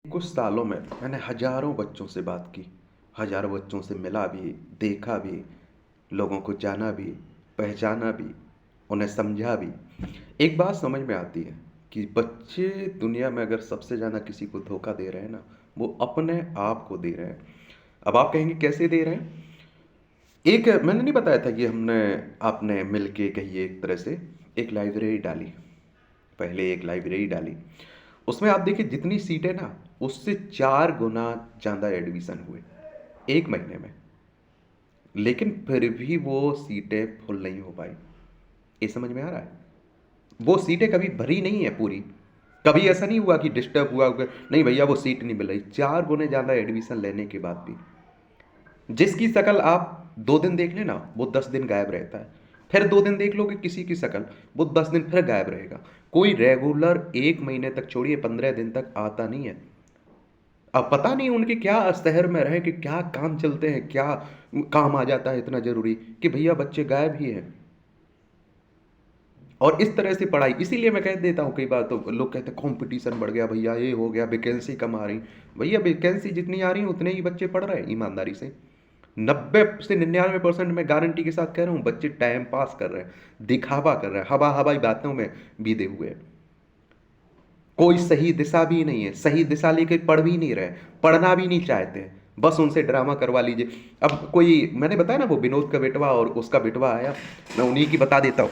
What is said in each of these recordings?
कुछ सालों में मैंने हजारों बच्चों से बात की, हजारों बच्चों से मिला भी, देखा भी, लोगों को जाना भी, पहचाना भी, उन्हें समझा भी। एक बात समझ में आती है कि बच्चे दुनिया में अगर सबसे ज़्यादा किसी को धोखा दे रहे हैं ना, वो अपने आप को दे रहे हैं। अब आप कहेंगे कैसे दे रहे हैं? एक मैंने नहीं बताया था कि हमने आपने मिल के कहिए एक तरह से एक लाइब्रेरी डाली। पहले एक लाइब्रेरी डाली, उसमें आप देखिए जितनी सीटें ना, उससे 4 गुना ज़्यादा एडमिशन हुए 1 महीने में। लेकिन फिर भी वो सीटें फुल नहीं हो पाई। ये समझ में आ रहा है? वो सीटें कभी भरी नहीं है पूरी। कभी ऐसा नहीं हुआ कि डिस्टर्ब हुआ होगा, नहीं भैया वो सीट नहीं मिल रही। 4 गुने ज़्यादा एडमिशन लेने के बाद भी जिसकी शक्ल आप 2 दिन देख लेना, वो 10 दिन गायब रहता है। फिर 2 दिन देख लोगे किसी की शक्ल, वो 10 दिन फिर गायब रहेगा। कोई रेगुलर 1 महीने तक छोड़िए 15 दिन तक आता नहीं है। अब पता नहीं उनके क्या शहर में रहे कि क्या काम चलते हैं, क्या काम आ जाता है इतना ज़रूरी कि भैया बच्चे गायब ही हैं। और इस तरह से पढ़ाई, इसीलिए मैं कह देता हूँ कई बार तो लोग कहते हैं कंपटीशन बढ़ गया भैया, ये हो गया, वैकेंसी कम आ रही। भैया वैकेंसी जितनी आ रही है उतने ही बच्चे पढ़ रहे हैं ईमानदारी से। 90 से 99% मैं गारंटी के साथ कह रहा हूँ बच्चे टाइम पास कर रहे हैं, दिखावा कर रहे हैं, हवा हवाई बातों में बीते हुए हैं। कोई सही दिशा भी नहीं है, सही दिशा लेके पढ़ भी नहीं रहे, पढ़ना भी नहीं चाहते हैं, बस उनसे ड्रामा करवा लीजिए। अब कोई मैंने बताया ना वो विनोद का बेटवा और उसका बेटवा आया, मैं उन्हीं की बता देता हूँ।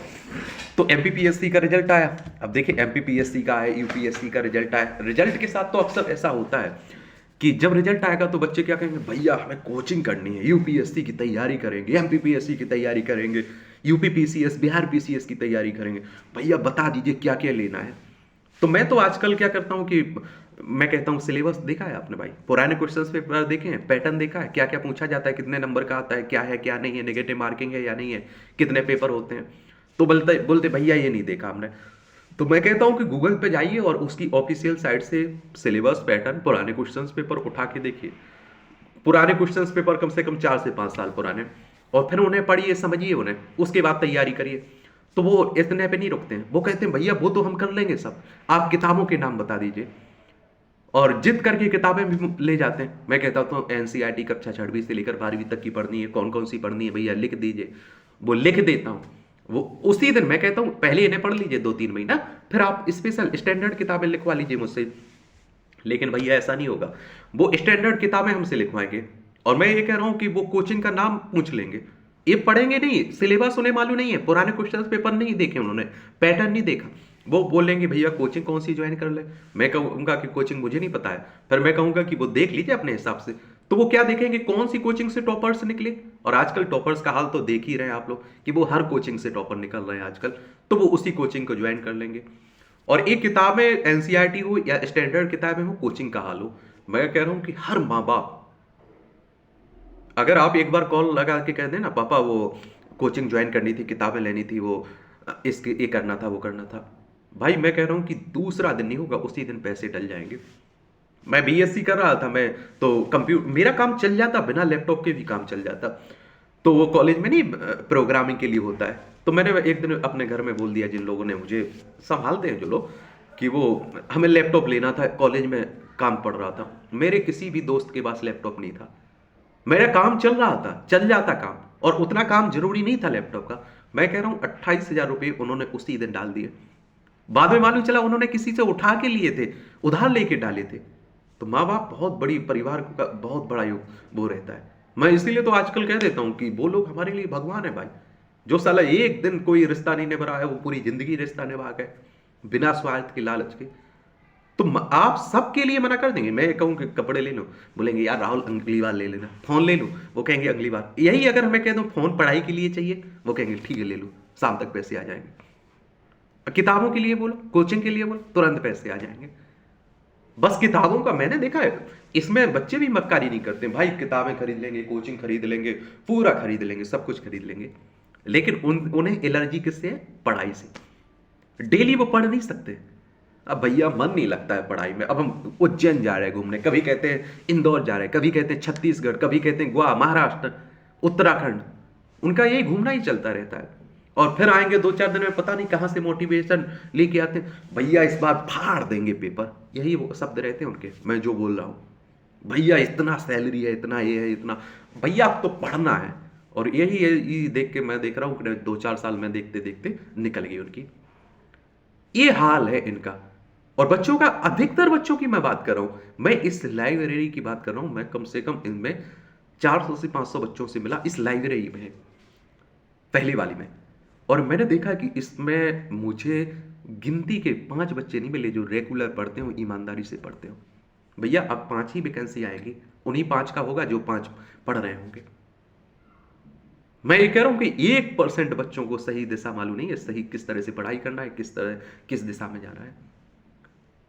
तो एमपीपीएससी का रिजल्ट आया। अब देखिए एमपीपीएससी का है, यूपीएससी का रिजल्ट आया। रिजल्ट के साथ तो अक्सर ऐसा होता है कि जब रिजल्ट आएगा तो बच्चे क्या कहेंगे, भैया हमें कोचिंग करनी है, यूपीएससी की तैयारी करेंगे, एमपीपीएससी की तैयारी करेंगे, यूपी पीसीएस बिहार पीसीएस की तैयारी करेंगे। भैया बता दीजिए क्या क्या लेना है। तो मैं तो आजकल क्या करता हूँ कि मैं कहता हूँ सिलेबस देखा है आपने भाई, पुराने क्वेश्चंस पेपर देखे हैं, पैटर्न देखा है, क्या क्या पूछा जाता है, कितने नंबर का आता है, क्या है क्या नहीं है, नेगेटिव मार्किंग है या नहीं है, कितने पेपर होते हैं। तो बोलते बोलते भैया ये नहीं देखा हमने। तो मैं कहता हूँ कि गूगल पे जाइए और उसकी ऑफिशियल साइट से सिलेबस पैटर्न पुराने क्वेश्चंस पेपर उठा के देखिए। पुराने क्वेश्चंस पेपर कम से कम 4 से 5 साल पुराने, और फिर उन्हें पढ़िए, समझिए उन्हें, उसके बाद तैयारी करिए। तो वो इतने पे नहीं रुकते हैं, वो कहते हैं भैया वो तो हम कर लेंगे सब, आप किताबों के नाम बता दीजिए। और जिद करके किताबें भी ले जाते हैं। मैं कहता हूँ एनसीईआरटी कक्षा 6वीं से लेकर 12वीं तक की पढ़नी है, कौन कौन सी पढ़नी है भैया लिख दीजिए। वो लिख देता हूँ, वो उसी दिन मैं कहता हूँ पहले इन्हें पढ़ लीजिए 2-3 महीना, फिर आप स्पेशल स्टैंडर्ड किताबें लिखवा लीजिए मुझसे। लेकिन भैया ऐसा नहीं होगा, वो स्टैंडर्ड किताबें हमसे लिखवाएंगे। और मैं ये कह रहा हूं कि वो कोचिंग का नाम पूछ लेंगे, ये पढ़ेंगे नहीं, सिलेबस उन्हें मालूम नहीं है, पुराने क्वेश्चन पेपर नहीं देखे उन्होंने, पैटर्न नहीं देखा। वो बोलेंगे भैया कोचिंग कौन सी ज्वाइन कर ले। मैं कहूंगा कि कोचिंग मुझे नहीं पता है, फिर मैं कहूंगा कि वो देख लीजिए अपने हिसाब से। तो वो क्या देखेंगे, कौन सी कोचिंग से टॉपर्स निकले। और आजकल टॉपर्स का हाल तो देख ही रहे हैं आप लोग कि वो हर कोचिंग से टॉपर निकल रहे हैं आजकल। तो वो उसी कोचिंग को ज्वाइन कर लेंगे। और एक किताबें एनसीईआरटी हो या स्टैंडर्ड किताबें हो, कोचिंग का हाल हो। मैं कह रहा हूं कि हर माँ बाप, अगर आप एक बार कॉल लगा के कह दें ना पापा वो कोचिंग ज्वाइन करनी थी, किताबें लेनी थी, वो इसके ये करना था वो करना था, भाई मैं कह रहा हूं कि दूसरा दिन नहीं होगा उसी दिन पैसे डल जाएंगे। मैं बीएससी कर रहा था, मैं तो कंप्यूटर मेरा काम चल जाता, बिना लैपटॉप के भी काम चल जाता। तो वो कॉलेज में नहीं प्रोग्रामिंग के लिए होता है, तो मैंने एक दिन अपने घर में बोल दिया, जिन लोगों ने मुझे संभालते हैं जो लोग, कि वो हमें लैपटॉप लेना था, कॉलेज में काम पड़ रहा था। मेरे किसी भी दोस्त के पास लैपटॉप नहीं था, मेरा काम चल रहा था, चल जाता काम, और उतना काम जरूरी नहीं था लैपटॉप का। मैं कह रहा हूं 28,000 रुपये उन्होंने उसी दिन डाल दिए। बाद में मालूम चला उन्होंने किसी से उठा के लिए थे, उधार लेके डाले थे। तो माँ बाप बहुत बड़ी परिवार का बहुत बड़ा योग वो रहता है। मैं इसीलिए तो आजकल कह देता हूं कि वो लोग हमारे लिए भगवान है भाई। जो साला एक दिन कोई रिश्ता नहीं निभा रहा है, वो पूरी जिंदगी रिश्ता निभा गए बिना स्वार्थ के लालच के। तो आप सबके लिए मना कर देंगे। मैं कहूँ कि कपड़े ले लो, बोलेंगे यार राहुल अगली बार ले लेना। फोन ले लो, वो कहेंगे अगली बार। यही अगर मैं कह दूं फोन पढ़ाई के लिए चाहिए, वो कहेंगे ठीक है ले लो, शाम तक पैसे आ जाएंगे। किताबों के लिए बोलो, कोचिंग के लिए बोलो, तुरंत पैसे आ जाएंगे। बस किताबों का मैंने देखा है, इसमें बच्चे भी मक्कारी नहीं करते भाई, किताबें खरीद लेंगे, कोचिंग खरीद लेंगे, पूरा खरीद लेंगे, सब कुछ खरीद लेंगे। लेकिन उन्हें एलर्जी किससे है? पढ़ाई से। डेली वो पढ़ नहीं सकते। अब भैया मन नहीं लगता है पढ़ाई में। अब हम उज्जैन जा रहे हैं घूमने, कभी कहते हैं इंदौर जा रहे हैं, कभी कहते हैं छत्तीसगढ़, कभी कहते हैं गोवा, महाराष्ट्र, उत्तराखंड। उनका यही घूमना ही चलता रहता है। और फिर आएंगे 2-4 दिन में, पता नहीं कहाँ से मोटिवेशन लेके आते हैं, भैया इस बार फाड़ देंगे पेपर, यही वो शब्द रहते हैं उनके, मैं जो बोल रहा हूँ, भैया इतना सैलरी है, इतना ये है, इतना, भैया अब तो पढ़ना है। और यही देख के मैं देख रहा हूँ कि 2-4 साल में देखते देखते निकल गई उनकी, ये हाल है इनका। और बच्चों का, अधिकतर बच्चों की मैं बात कर रहा हूं, मैं इस लाइब्रेरी की बात कर रहा हूं, मैं कम से कम इनमें 400 से 500 बच्चों से मिला इस लाइब्रेरी में, पहली वाली में। और मैंने देखा कि इसमें मुझे गिनती के 5 बच्चे नहीं मिले जो रेगुलर पढ़ते हो, ईमानदारी से पढ़ते हो। भैया अब 5 ही वैकेंसी आएगी, उन्हीं 5 का होगा जो 5 पढ़ रहे होंगे। मैं ये कह रहा हूं कि 1% बच्चों को सही दिशा मालूम नहीं है, सही किस तरह से पढ़ाई करना है, किस दिशा में जाना है।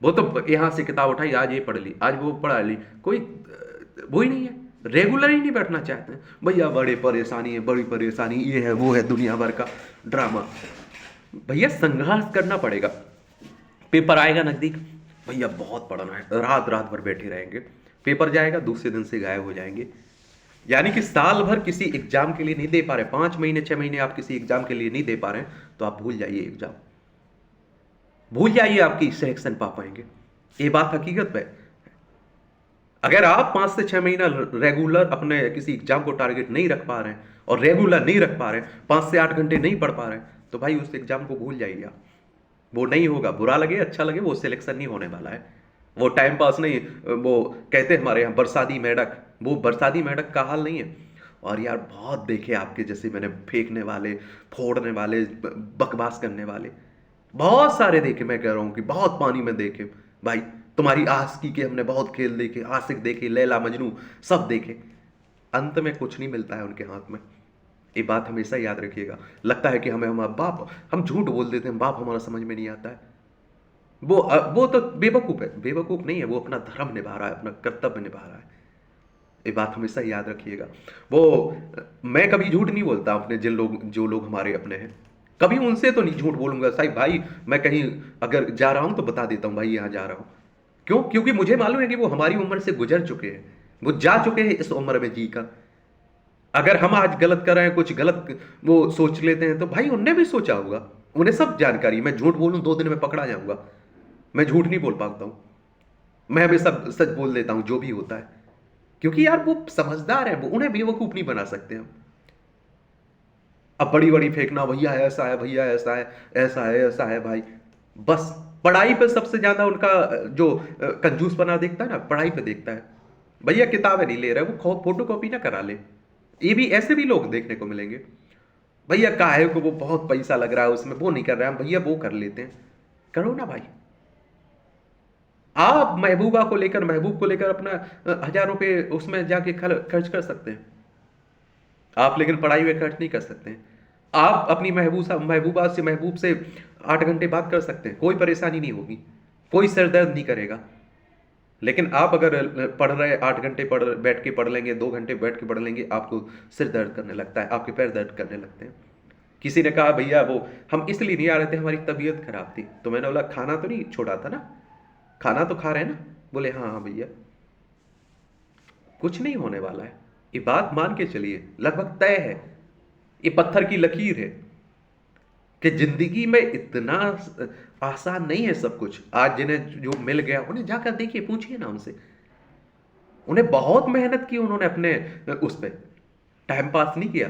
वो तो यहां से किताब उठाई, आज ये पढ़ ली, आज वो पढ़ा ली, कोई वो ही नहीं है, रेगुलर ही नहीं बैठना चाहते हैं। भैया बड़ी परेशानी है, बड़ी परेशानी, ये है वो है, दुनिया भर का ड्रामा। भैया संघर्ष करना पड़ेगा। पेपर आएगा नजदीक, भैया बहुत पढ़ना है, रात रात भर बैठे रहेंगे, पेपर जाएगा दूसरे दिन से गायब हो जाएंगे। यानी कि साल भर किसी एग्जाम के लिए नहीं दे पा रहे, 5 महीने 6 महीने आप किसी एग्जाम के लिए नहीं दे पा रहे हैं, तो आप भूल जाइए एग्जाम, भूल जाइए आपकी सिलेक्शन पा पाएंगे, ये बात हकीकत है। अगर आप 5 से 6 महीना रेगुलर अपने किसी एग्जाम को टारगेट नहीं रख पा रहे हैं, और रेगुलर नहीं रख पा रहे हैं, 5 से 8 घंटे नहीं पढ़ पा रहे हैं, तो भाई उस एग्जाम को भूल जाइए आप, वो नहीं होगा। बुरा लगे अच्छा लगे, वो सिलेक्शन नहीं होने वाला है, वो टाइम पास नहीं। वो कहते हैं हमारे यहाँ बरसाती मेढक, वो बरसाती मेढक का हाल नहीं है। और यार बहुत देखे आपके जैसे, मैंने फेंकने वाले, फोड़ने वाले, बकवास करने वाले बहुत सारे देखे। मैं कह रहा हूं कि बहुत पानी में देखे भाई, तुम्हारी आशिकी के हमने बहुत खेल देखे, आशिक देखे, लैला मजनू सब देखे, अंत में कुछ नहीं मिलता है उनके हाथ में। ये बात हमेशा याद रखिएगा। लगता है कि हमें हमारा बाप, हम झूठ बोल देते हैं, बाप हमारा समझ में नहीं आता है। वो तो बेवकूफ है, बेवकूफ नहीं है, वो अपना धर्म निभा रहा है, अपना कर्तव्य निभा रहा है। ये बात हमेशा याद रखिएगा। वो मैं कभी झूठ नहीं बोलता अपने, जो लोग हमारे अपने हैं, कभी उनसे तो नहीं झूठ बोलूंगा साहब। भाई मैं कहीं अगर जा रहा हूं तो बता देता हूं भाई यहाँ जा रहा हूं, क्यों? क्योंकि मुझे मालूम है कि वो हमारी उम्र से गुजर चुके हैं, वो जा चुके हैं इस उम्र में जी का। अगर हम आज गलत कर रहे हैं, कुछ गलत वो सोच लेते हैं, तो भाई उनने भी सोचा होगा, उन्हें सब जानकारी। मैं झूठ बोलूं 2 दिन में पकड़ा जाऊंगा, मैं झूठ नहीं बोल पाता हूं, मैं हमेशा सच बोल देता हूं जो भी होता है, क्योंकि यार वो समझदार है, वो उन्हें बेवकूफ नहीं बना सकते हम। अब बड़ी बड़ी फेंकना, भैया ऐसा है, भैया ऐसा है, ऐसा है, ऐसा है, भाई बस पढ़ाई पे सबसे ज्यादा उनका जो कंजूस बना देखता है ना, पढ़ाई पे देखता है। भैया किताबें नहीं ले रहे, वो फोटो कॉपी ना करा ले। ये भी ऐसे भी लोग देखने को मिलेंगे। भैया काहे को, वो बहुत पैसा लग रहा है उसमें, वो नहीं कर रहे हैं, भैया वो कर लेते हैं। करो ना भाई, आप महबूब को लेकर अपना 1000 रुपये उसमें जाके खर्च कर सकते हैं आप, लेकिन पढ़ाई में खर्च नहीं कर सकते हैं। आप अपनी महबूब से 8 घंटे बात कर सकते हैं, कोई परेशानी नहीं होगी, कोई सिर दर्द नहीं करेगा। लेकिन आप अगर पढ़ रहे 8 घंटे बैठ के पढ़ लेंगे, 2 घंटे बैठ के पढ़ लेंगे, आपको सिर दर्द करने लगता है, आपके पैर दर्द करने लगते हैं। किसी ने कहा भैया वो हम इसलिए नहीं आ रहे थे, हमारी तबीयत खराब थी। तो मैंने बोला खाना तो नहीं छोड़ा था ना, खाना तो खा रहे हैं ना? बोले हाँ हाँ भैया। कुछ नहीं होने वाला है, ये बात मान के चलिए, लगभग तय है, ये पत्थर की लकीर है कि जिंदगी में इतना आसान नहीं है सब कुछ। आज जिन्हें जो मिल गया, उन्हें जाकर देखिए, पूछिए ना उनसे, उन्हें बहुत मेहनत की उन्होंने अपने उस पर, टाइम पास नहीं किया।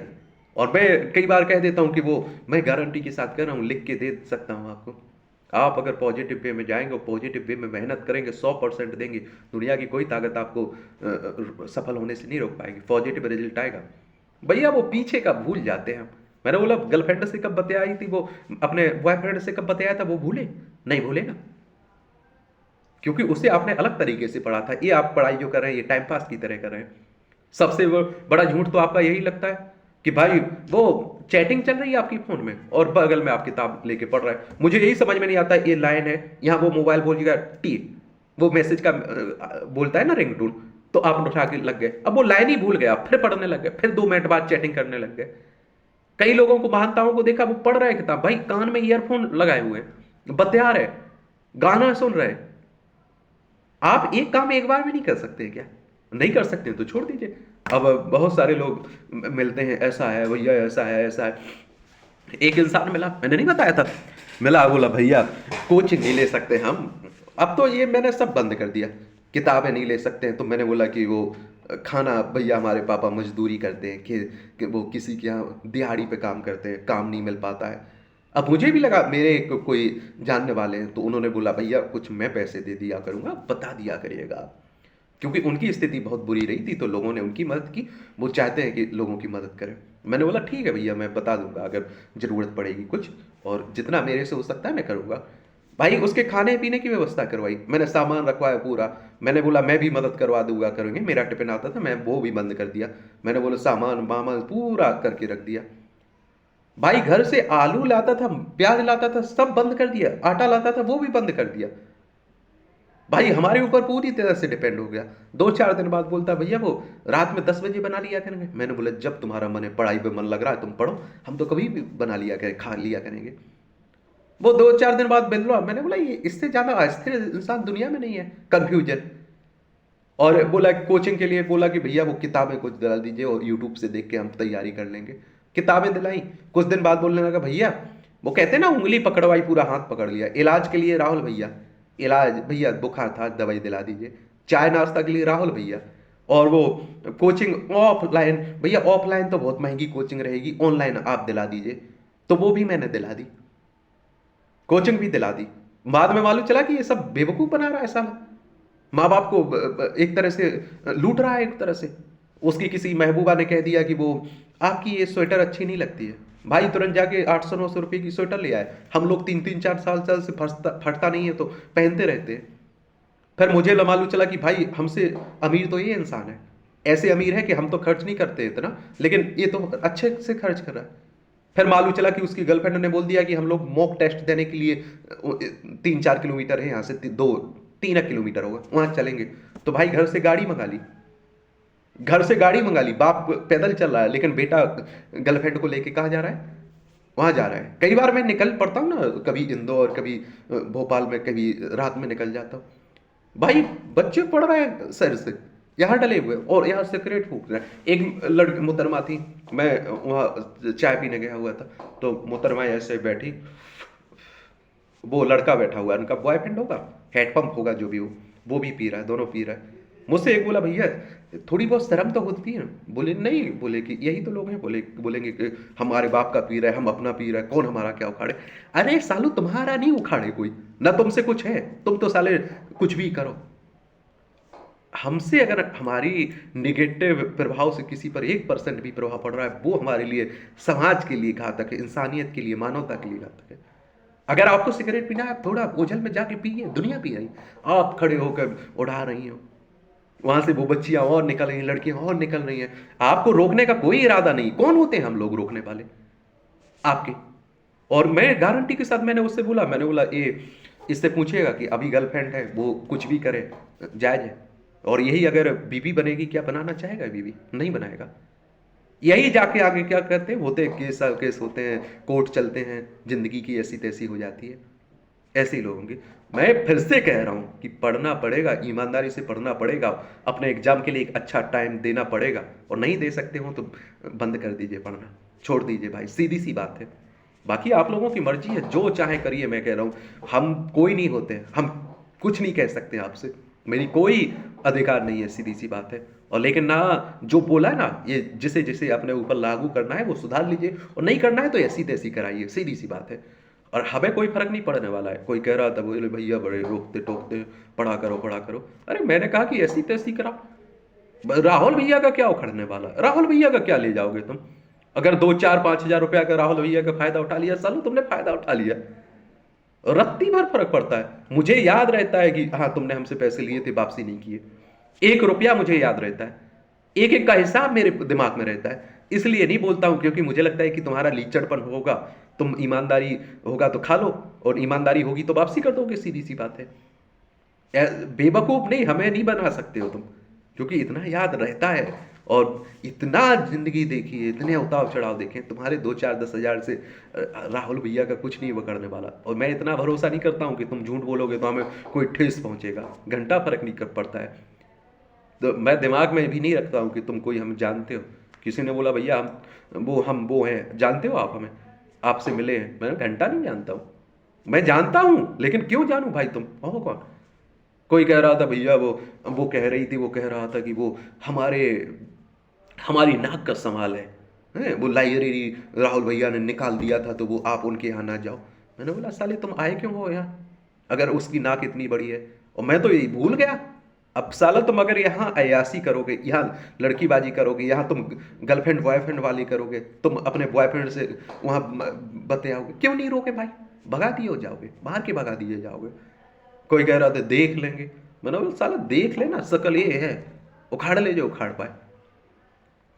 और मैं कई बार कह देता हूं कि वो मैं गारंटी के साथ कह रहा हूं, लिख के दे सकता हूं आपको। आप अगर पॉजिटिव वे में जाएंगे, पॉजिटिव वे में मेहनत करेंगे, 100% देंगे, दुनिया की कोई ताकत आपको सफल होने से नहीं रोक पाएगी, पॉजिटिव रिजल्ट आएगा। भैया वो पीछे का भूल जाते हैं हम। मैंने बोला गर्लफ्रेंड से कब बतियाई थी, वो अपने बॉयफ्रेंड से कब बतियाया था, वो भूले नहीं? भूले ना, क्योंकि उसे आपने अलग तरीके से पढ़ा था। ये आप पढ़ाई जो कर रहे हैं, ये टाइम पास की तरह कर रहे हैं। सबसे बड़ा झूठ तो आपका यही लगता है कि भाई वो चैटिंग चल रही है आपकी फोन में और बगल में आप किताब लेके पढ़ रहा है। मुझे यही समझ में नहीं आता, ये लाइन है यहाँ, वो मोबाइल बोलिएगा टी, वो मैसेज का बोलता है ना रिंगटोन, तो आप उठा के लग गए, अब वो लाइन ही भूल गया, फिर पढ़ने लग गए, फिर 2 मिनट बाद चैटिंग करने लग गए। कई लोगों को, महानताओं को देखा, वो पढ़ रहे किताब, भाई कान में ईयरफोन लगाए हुए, बतिया रहे, गाना सुन रहे। आप एक काम एक बार भी नहीं कर सकते क्या? नहीं कर सकते तो छोड़ दीजिए। अब बहुत सारे लोग मिलते हैं, ऐसा है भैया, ऐसा है, ऐसा है, एक इंसान मिला, मैंने नहीं बताया था, मिला, बोला भैया कोचिंग नहीं ले सकते हम, अब तो ये मैंने सब बंद कर दिया, किताबें नहीं ले सकते हैं। तो मैंने बोला कि वो खाना, भैया हमारे पापा मजदूरी करते हैं कि वो किसी के यहाँ दिहाड़ी पे काम करते हैं, काम नहीं मिल पाता है। अब मुझे भी लगा मेरे कोई जानने वाले हैं, तो उन्होंने बोला भैया कुछ मैं पैसे दे दिया करूँगा, बता दिया करिएगा आप। क्योंकि उनकी स्थिति बहुत बुरी रही थी, तो लोगों ने उनकी मदद की, वो चाहते हैं कि लोगों की मदद करें। मैंने बोला ठीक है भैया, मैं बता दूंगा अगर ज़रूरत पड़ेगी कुछ, और जितना मेरे से हो सकता है मैं करूँगा। भाई उसके खाने पीने की व्यवस्था करवाई, मैंने सामान रखवाया पूरा। मैंने बोला मैं भी मदद करवा दूंगा, करेंगे, मेरा टिफिन आता था, मैं वो भी बंद कर दिया। मैंने बोला सामान वामान पूरा करके रख दिया। भाई घर से आलू लाता था, प्याज लाता था, सब बंद कर दिया, आटा लाता था वो भी बंद कर दिया। भाई हमारे ऊपर पूरी तरह से डिपेंड हो गया। 2-4 दिन बाद बोलता भैया वो रात में 10 बजे बना लिया करेंगे। मैंने बोला जब तुम्हारा मन है, पढ़ाई पे मन लग रहा है तुम पढ़ो, हम तो कभी भी बना लिया करें, खा लिया करेंगे। वो 2-4 दिन बाद बदला। मैंने बोला ये इससे ज्यादा अस्थिर इंसान दुनिया में नहीं है। कंफ्यूजन। और बोला कोचिंग के लिए, बोला कि भैया वो किताबें कुछ दिला दीजिए और यूट्यूब से देख के हम तैयारी कर लेंगे। किताबें दिलाई। कुछ दिन बाद बोलने लगा भैया, वो कहते ना उंगली पकड़वाई पूरा हाथ पकड़ लिया, इलाज के लिए राहुल भैया, इलाज भैया बुखार था दवाई दिला दीजिए, चाय नाश्ता के लिए राहुल भैया, और वो कोचिंग ऑफलाइन भैया, ऑफलाइन तो बहुत महंगी कोचिंग रहेगी, ऑनलाइन आप दिला दीजिए। तो वो भी मैंने दिला दी, कोचिंग भी दिला दी। बाद में मालूम चला कि ये सब बेवकूफ बना रहा है साला, माँ बाप को एक तरह से लूट रहा है एक तरह से। उसकी किसी महबूबा ने कह दिया कि वो आपकी ये स्वेटर अच्छी नहीं लगती है, भाई तुरंत जाके 800-900 रुपये की स्वेटर ले आए। हम लोग 3-3 4 साल से फटता नहीं है तो पहनते रहते हैं। फिर मुझे मालूम चला कि भाई हमसे अमीर तो ये इंसान है, ऐसे अमीर है कि हम तो खर्च नहीं करते इतना, लेकिन ये तो अच्छे से खर्च कर रहा है। फिर मालूम चला कि उसकी गर्लफ्रेंड ने बोल दिया कि हम लोग मॉक टेस्ट देने के लिए 3-4 किलोमीटर है यहाँ से, 2-3 किलोमीटर होगा, वहां चलेंगे। तो भाई घर से गाड़ी मंगा ली, घर से गाड़ी मंगा ली, बाप पैदल चल रहा है, लेकिन बेटा गर्लफ्रेंड को लेके कहाँ जा रहा है, वहां जा रहा है। कई बार मैं निकल पड़ता हूँ ना, कभी इंदौर, कभी भोपाल में, कभी रात में निकल जाता हूँ। भाई बच्चे पढ़ रहे हैं सर से, यहाँ डले हुए, और यहाँ सिगरेट फूक रहे हैं। एक लड़की मोहतरमा थी, मैं वहाँ चाय पीने गया हुआ था, तो मोहतरमा ऐसे बैठी, वो लड़का बैठा हुआ है, उनका बॉयफ्रेंड होगा, हेडपम्प होगा जो भी हो, वो भी पी रहा है, दोनों पी रहा है। मुझसे एक बोला भैया थोड़ी बहुत शर्म तो होती है। बोले नहीं, बोले कि यही तो लोग हैं, बोलेंगे कि हमारे बाप का पी रहा है, हम अपना पी रहे हैं, कौन हमारा क्या उखाड़े। अरे सालू तुम्हारा नहीं उखाड़े कोई, ना तुमसे कुछ है, तुम तो साले कुछ भी करो। हमसे अगर हमारी निगेटिव प्रभाव से किसी पर 1% भी प्रभाव पड़ रहा है, वो हमारे लिए, समाज के लिए घातक है, इंसानियत के लिए, मानवता के लिए घातक है। अगर आपको सिगरेट पीना है, आप थोड़ा ओझल में जाके पिए, दुनिया पी रही, आप खड़े होकर उड़ा रही हो, वहां से वो बच्चियां और निकल रही हैं, लड़कियां और निकल रही हैं, आपको रोकने का कोई इरादा नहीं। कौन होते हैं हम लोग रोकने वाले आपके? और मैं गारंटी के साथ मैंने उससे बोला, मैंने बोला ये इससे पूछिएगा कि अभी गर्लफ्रेंड है, वो कुछ भी करे जायज है, और यही अगर बीबी बनेगी, क्या बनाना चाहेगा बीबी? नहीं बनाएगा। यही जाके आगे क्या करते हैं, होते केस केस होते हैं, कोर्ट चलते हैं, जिंदगी की ऐसी तैसी हो जाती है। ऐसे ही लोग होंगे। मैं फिर से कह रहा हूँ कि पढ़ना पड़ेगा, ईमानदारी से पढ़ना पड़ेगा, अपने एग्जाम के लिए एक अच्छा टाइम देना पड़ेगा, और नहीं दे सकते हो तो बंद कर दीजिए पढ़ना, छोड़ दीजिए भाई, सीधी सी बात है। बाकी आप लोगों की मर्जी है, जो चाहे करिए। मैं कह रहा हूँ हम कोई नहीं होते, हम कुछ नहीं कह सकते आपसे, मेरी कोई अधिकार नहीं है, सीधी सी बात है। और लेकिन ना, जो बोला है ना, ये जिसे जिसे अपने ऊपर लागू करना है वो सुधार लीजिए, और नहीं करना है तो ऐसी तैसी कराइए, सीधी सी बात है। और हमें कोई फर्क नहीं पड़ने वाला है। कोई कह रहा था बोले भैया बड़े रोकते टोकते, पढ़ा करो पढ़ा करो। अरे मैंने कहा कि ऐसी तैसी करा, राहुल भैया का क्या उखड़ने वाला, राहुल भैया का क्या ले जाओगे तुम? अगर 2-4-5 हज़ार रुपया का राहुल भैया का फायदा उठा लिया, सालू तुमने फायदा उठा लिया, रत्ती भर फर्क पड़ता है। मुझे याद रहता है कि हाँ तुमने हमसे पैसे लिए थे, वापसी नहीं किए, 1 रुपया मुझे याद रहता है, एक एक का हिसाब मेरे दिमाग में रहता है। इसलिए नहीं बोलता हूं क्योंकि मुझे लगता है कि तुम्हारा लीचड़पन होगा, तुम ईमानदारी होगा तो खा लो, और ईमानदारी होगी तो वापसी कर दोगे, सीधी सी बात है। बेवकूफ नहीं, हमें नहीं बना सकते हो तुम, क्योंकि इतना याद रहता है, और इतना जिंदगी देखी है, इतने उतार चढ़ाव देखे तुम्हारे 2-4-10 हज़ार से राहुल भैया का कुछ नहीं पकड़ने वाला। और मैं इतना भरोसा नहीं करता हूं कि तुम झूठ बोलोगे तो हमें कोई ठेस पहुंचेगा, घंटा फर्क नहीं कर पड़ता है। तो मैं दिमाग में भी नहीं रखता हूँ कि तुम कोई हम जानते हो। किसी ने बोला भैया हम वो हैं, जानते हो आप हमें? आपसे मिले हैं, मैं घंटा नहीं जानता हूँ। मैं जानता हूँ लेकिन क्यों जानूँ भाई, तुम हो कौन? कोई कह रहा था भैया वो कह रही थी, वो कह रहा था कि वो हमारे हमारी नाक का सवाल है, वो लाइब्रेरी राहुल भैया ने निकाल दिया था तो वो आप उनके यहाँ ना जाओ। मैंने बोला साले तुम आए क्यों हो यहाँ, अगर उसकी नाक इतनी बड़ी है? और मैं तो यही भूल गया। अब साला तुम अगर यहाँ अयासी करोगे, यहाँ लड़कीबाजी करोगे, यहाँ तुम गर्लफ्रेंड बॉयफ्रेंड वाली करोगे, तुम अपने बॉयफ्रेंड से वहाँ बते आओगे, क्यों नहीं रोके भाई? भगा दिए हो जाओगे, बाहर के भगा दिए जाओगे। कोई कह रहा था देख लेंगे, मैंने बोला साला देख लेना, शकल ये है, उखाड़ ले जो उखाड़ पाए,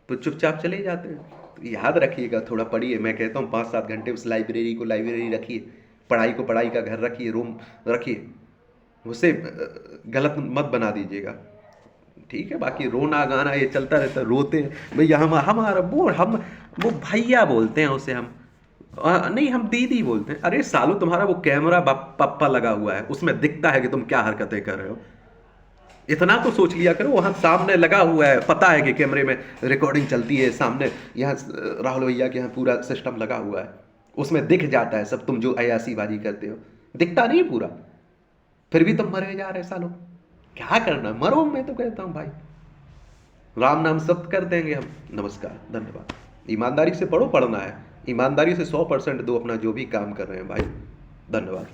तो चुपचाप चले जाते हैं। तो याद रखिएगा, थोड़ा पढ़िए, मैं कहता हूँ 5-7 घंटे उस लाइब्रेरी को लाइब्रेरी रखिए, पढ़ाई को पढ़ाई का घर रखिए, रूम रखिए, उसे गलत मत बना दीजिएगा, ठीक है? बाकी रोना गाना ये चलता रहता, रोते हैं भैया, हम हमारा वो भैया बोलते हैं उसे हम, नहीं हम दीदी बोलते हैं। अरे सालू तुम्हारा वो कैमरा पप्पा लगा हुआ है, उसमें दिखता है कि तुम क्या हरकतें कर रहे हो, इतना तो सोच लिया करो। वहाँ सामने लगा हुआ है, पता है कि कैमरे में रिकॉर्डिंग चलती है, सामने यहाँ राहुल भैया के यहाँ पूरा सिस्टम लगा हुआ है, उसमें दिख जाता है सब, तुम जो अयासीबाजी करते हो दिखता नहीं पूरा, फिर भी तुम मरे जा रहे सालों। क्या करना, मरो, मैं तो कहता हूँ भाई, राम नाम सत्य कर देंगे हम। नमस्कार, धन्यवाद। ईमानदारी से पढ़ो, पढ़ना है ईमानदारी से, 100% दो अपना जो भी काम कर रहे हैं भाई। धन्यवाद।